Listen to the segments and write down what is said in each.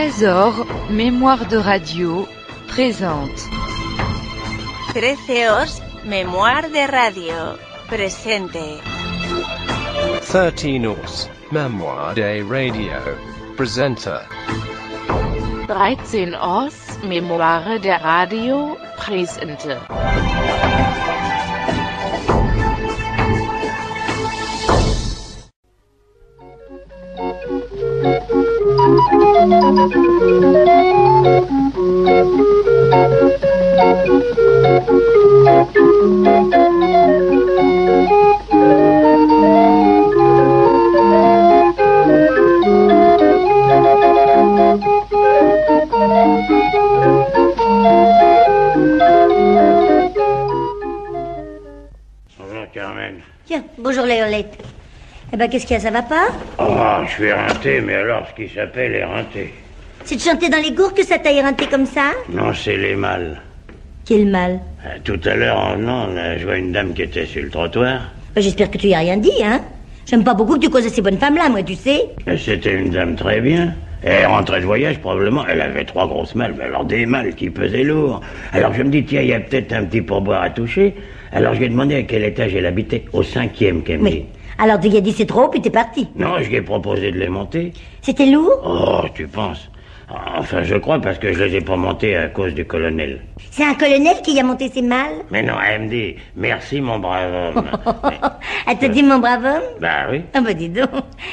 Trésor, mémoire de radio, présente. 13 mémoire de radio, presente. 13 mémoire de radio, presenta. 13 mémoire de radio, presente. Bonjour Carmen. Tiens, bonjour Léolette. Eh ben, qu'est-ce qu'il y a, ça va pas? Oh, je suis éreinté, mais alors ce qui s'appelle éreinté. C'est de chanter dans les gours que ça t'a éreinté comme ça? Non, c'est les mâles. Quel mal? Tout à l'heure, en venant, là, je vois une dame qui était sur le trottoir. Ben, j'espère que tu y as rien dit, hein? J'aime pas beaucoup que tu causes à ces bonnes femmes-là, moi, tu sais. Et c'était une dame très bien. Elle rentrait de voyage, probablement. Elle avait 3 grosses malles, mais alors des malles qui pesaient lourd. Alors je me dis, tiens, il y a peut-être un petit pourboire à toucher. Alors je lui ai demandé à quel étage elle habitait. Au 5e, qu'elle me dit. Alors tu lui as dit c'est trop, puis t'es parti. Non, je lui ai proposé de les monter. C'était lourd? Oh, tu penses? Enfin, je crois, parce que je les ai pas montés à cause du colonel. C'est un colonel qui a monté ses malles? Mais non, elle me dit, merci mon brave homme. Elle te dit mon brave homme? Bah oui. Ah bah dis donc,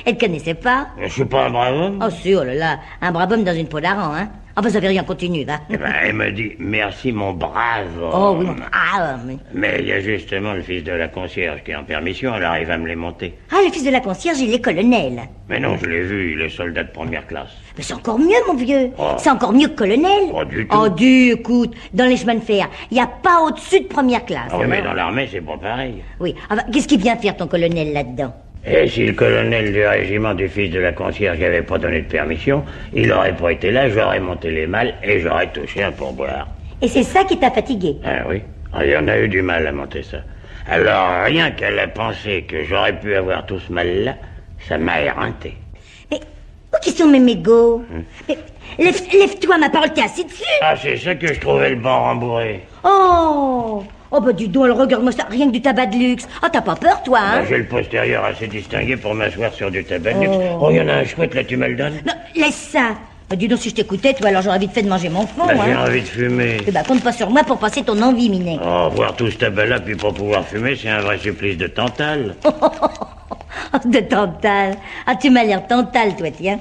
elle te connaissait pas? Je suis pas un brave homme. Oh si, oh là là, un brave homme dans une peau d'hareng, hein? Enfin, ça fait rien, continue, va. Eh ben, elle me dit, merci mon brave homme. Oh oui, mon brave homme. Mais il y a justement le fils de la concierge qui est en permission, alors il va me les monter. Ah, le fils de la concierge, il est colonel. Mais non, je l'ai vu, il est soldat de première classe. Mais c'est encore mieux, mon vieux. Oh. C'est encore mieux que colonel. Pas du tout. Oh, écoute, dans les chemins de fer, il n'y a pas au-dessus de première classe. Ah oui, mais alors. dans l'armée, c'est pas pareil. Oui, enfin, qu'est-ce qu'il vient faire, ton colonel, là-dedans? Et si le colonel du régiment du fils de la concierge n'avait pas donné de permission, il aurait pas été là, j'aurais monté les malles et j'aurais touché un pourboire. Et c'est ça qui t'a fatigué? Ah oui, il y en a eu du mal à monter ça. Alors, rien qu'elle a pensé que j'aurais pu avoir tout ce mal-là, ça m'a éreinté. Mais où qui sont mes mégots? Mais, lève-toi, ma parole, t'es assis dessus? Ah, c'est ça que je trouvais le banc rembourré. Oh! Oh, bah dis donc, alors regarde-moi ça, rien que du tabac de luxe. Oh, t'as pas peur, toi, hein? J'ai le postérieur assez distingué pour m'asseoir sur du tabac de luxe. Oh, il y en a un chouette, là, tu me le donnes? Non, laisse ça. Bah, dis donc, si je t'écoutais, toi, alors j'aurais vite fait de manger mon front, J'ai hein? envie de fumer. Eh bah, compte pas sur moi pour passer ton envie, Minet. Oh, voir tout ce tabac-là, puis pas pouvoir fumer, c'est un vrai supplice de Tantale. De Tantale. Ah, tu m'as l'air Tantale, toi, tiens.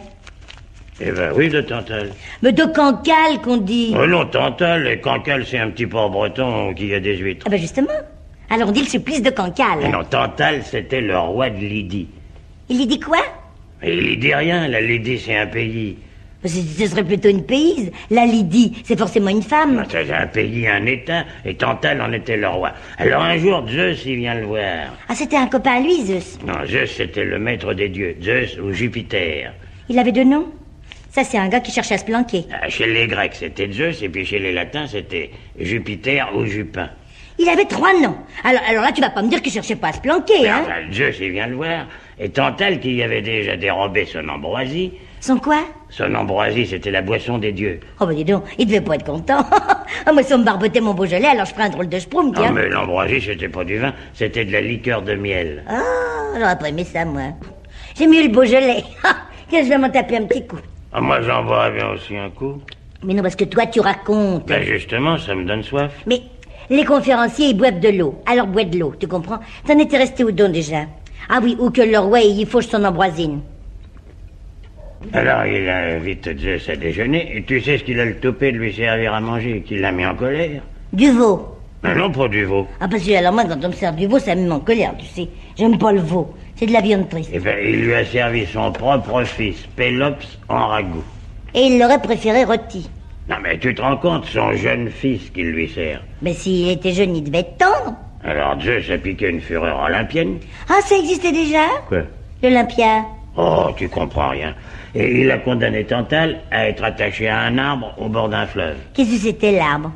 Eh ben oui, de Tantale. Mais de Cancale, qu'on dit. Oh non, Tantale, et Cancale, c'est un petit port breton qui a des huîtres. Ah, bah, justement. Alors, on dit le supplice de Cancale. Mais non, Tantale, c'était le roi de Lydie. Il lui dit quoi? Et il dit rien, la Lydie, c'est un pays. Ce serait plutôt une payse. La Lydie, c'est forcément une femme. C'est un pays, un état, et Tantale en était le roi. Alors un jour, Zeus, il vient le voir. Ah, c'était un copain à lui, Zeus. Non, Zeus, c'était le maître des dieux, Zeus ou Jupiter. Il avait 2 noms? Ça, c'est un gars qui cherchait à se planquer. Chez les Grecs, c'était Zeus, et puis chez les Latins, c'était Jupiter ou Jupin. Il avait 3 noms. Alors là, tu vas pas me dire qu'il cherchait pas à se planquer, Mais hein? enfin, Zeus, il vient le voir, et Tantale, qui avait déjà dérobé son ambroisie. Son quoi? Son ambroisie, c'était la boisson des dieux. Oh, bah dis donc, il devait pas être content. Ah, moi, si on me barbotait mon Beaujolais, alors je ferais un drôle de sproum, tiens. Non, mais l'ambroisie, c'était pas du vin, c'était de la liqueur de miel. Ah, j'aurais pas aimé ça, moi. J'aime mieux le Beaujolais. Tiens, je vais m'en taper un petit coup. Ah, moi, j'en boirais bien aussi un coup. Mais non, parce que toi, tu racontes. Ben justement, ça me donne soif. Mais les conférenciers, ils boivent de l'eau. Alors bois de l'eau, tu comprends? T'en étais resté où donc, déjà? Ah oui, ou que le roi, il fauche son ambroisine. Alors, il invite Zeus à déjeuner, et tu sais ce qu'il a le topé de lui servir à manger, qu'il l'a mis en colère? Du veau. Mais non, pas du veau. Ah, parce que alors moi, quand on me sert du veau, ça me met en colère, tu sais. J'aime pas le veau. C'est de la viande triste. Eh ben, il lui a servi son propre fils, Pélops, en ragoût. Et il l'aurait préféré rôti. Non, mais tu te rends compte, son jeune fils qu'il lui sert. Mais s'il était jeune, il devait être tendre. Alors Zeus a piqué une fureur olympienne. Ah, ça existait déjà? Quoi? L'Olympia. Oh, tu comprends rien. Et il a condamné Tantale à être attaché à un arbre au bord d'un fleuve. Qu'est-ce que c'était, l'arbre?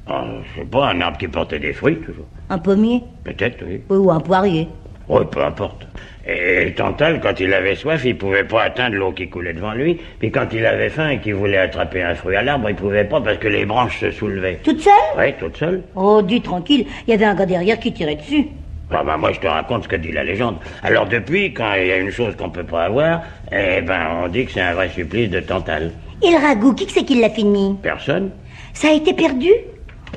Oh, je sais pas, un arbre qui portait des fruits, toujours. Un pommier? Peut-être, oui. Oui, ou un poirier. Oh, peu importe. Et Tantale, quand il avait soif, il pouvait pas atteindre l'eau qui coulait devant lui. Puis quand il avait faim et qu'il voulait attraper un fruit à l'arbre, il pouvait pas parce que les branches se soulevaient. Toute seule? Oui, toute seule. Oh, dis tranquille, il y avait un gars derrière qui tirait dessus. Moi, je te raconte ce que dit la légende. Alors depuis, quand il y a une chose qu'on peut pas avoir, on dit que c'est un vrai supplice de Tantale. Et le ragoût, qui c'est qui l'a fini? Personne. Ça a été perdu?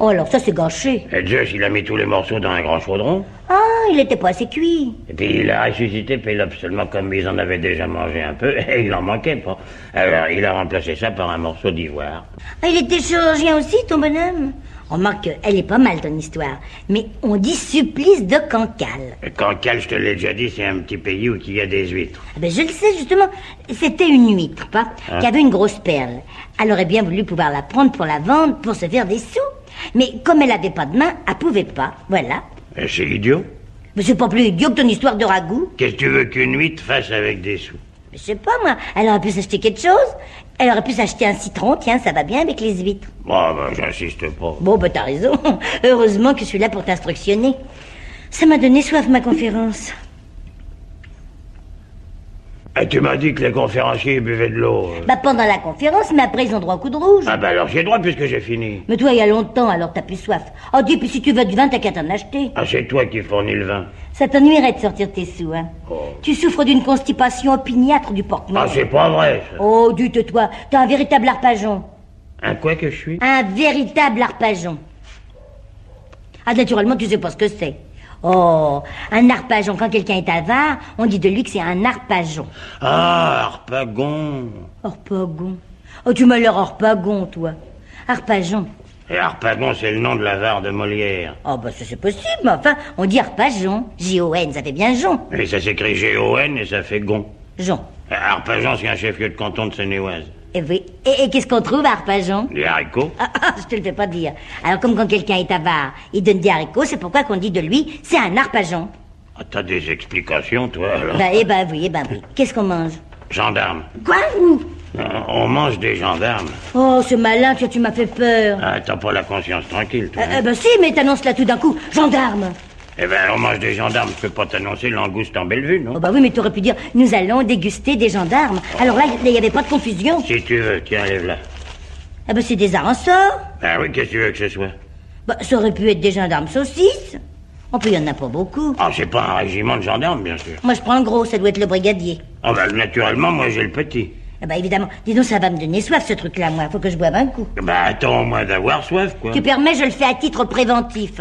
Oh, alors ça, c'est gâché. Et Zeus, il a mis tous les morceaux dans un grand chaudron. Ah, il était pas assez cuit. Et puis il a ressuscité Pélope, seulement comme ils en avaient déjà mangé un peu, et il en manquait pas. Alors il a remplacé ça par un morceau d'ivoire. Ah, il était chirurgien aussi, ton bonhomme? Remarque, elle est pas mal, ton histoire. Mais on dit supplice de Cancale. Et Cancale, je te l'ai déjà dit, c'est un petit pays où il y a des huîtres. Ah ben, je le sais, justement. C'était une huître, pas? Qui avait une grosse perle. Elle aurait bien voulu pouvoir la prendre pour la vendre, pour se faire des sous. Mais comme elle avait pas de main, elle pouvait pas, voilà. Et c'est idiot. Mais c'est pas plus idiot que ton histoire de ragoût. Qu'est-ce que tu veux qu'une huître fasse avec des sous? Je sais pas, moi. Elle aurait pu s'acheter quelque chose. Elle aurait pu s'acheter un citron, tiens, ça va bien avec les huîtres. J'insiste pas. Bon, t'as raison. Heureusement que je suis là pour t'instructionner. Ça m'a donné soif, ma conférence. Et tu m'as dit que les conférenciers buvaient de l'eau. Pendant la conférence, mais après, ils ont droit au coup de rouge. Alors j'ai droit puisque j'ai fini. Mais toi, il y a longtemps, alors t'as plus soif. Oh, dis, puis si tu veux du vin, t'as qu'à t'en acheter. C'est toi qui fournis le vin. Ça t'ennuierait de sortir tes sous, hein. Tu souffres d'une constipation opiniâtre du porte-monnaie. C'est pas vrai, ça. Oh, dites-toi, t'es un véritable arpajon. Un quoi que je suis? Un véritable arpajon. Ah, naturellement, tu sais pas ce que c'est. Oh, un arpajon, quand quelqu'un est avare, on dit de lui que c'est un arpajon. Harpagon. Harpagon. Oh, tu m'as l'air harpagon, toi. Harpajon. Et Harpagon, c'est le nom de l'avare de Molière. Oh, ça c'est possible, mais enfin, on dit arpajon. J-O-N, ça fait bien Jon. Et ça s'écrit G-O-N et ça fait Gon. Jon. Harpagon, c'est un chef-lieu de canton de Seine-et-Oise. Et oui. Et qu'est-ce qu'on trouve à Harpagon? Des haricots. Je te le fais pas dire. Alors, comme quand quelqu'un est avare, il donne des haricots, c'est pourquoi qu'on dit de lui, c'est un arpajon. T'as des explications, toi, alors? Oui. Qu'est-ce qu'on mange? Gendarme. Quoi? Où? On mange des gendarmes. Oh, ce malin, tu m'as fait peur. T'as pas la conscience tranquille, toi. Si, mais t'annonces là tout d'un coup, gendarme. On mange des gendarmes, je peux pas t'annoncer langouste en Bellevue, non? Oui, mais t'aurais pu dire, nous allons déguster des gendarmes. Alors là, il n'y avait pas de confusion. Si tu veux, tiens, lève là. C'est des aransors. Oui, qu'est-ce que tu veux que ce soit? Ça aurait pu être des gendarmes saucisses. Il y en a pas beaucoup. C'est pas un régiment de gendarmes, bien sûr. Moi, je prends le gros, ça doit être le brigadier. Naturellement, moi, j'ai le petit. Évidemment. Dis donc, ça va me donner soif, ce truc-là, moi. Faut que je boive un coup. Attends au moins d'avoir soif, quoi. Tu permets, je le fais à titre préventif.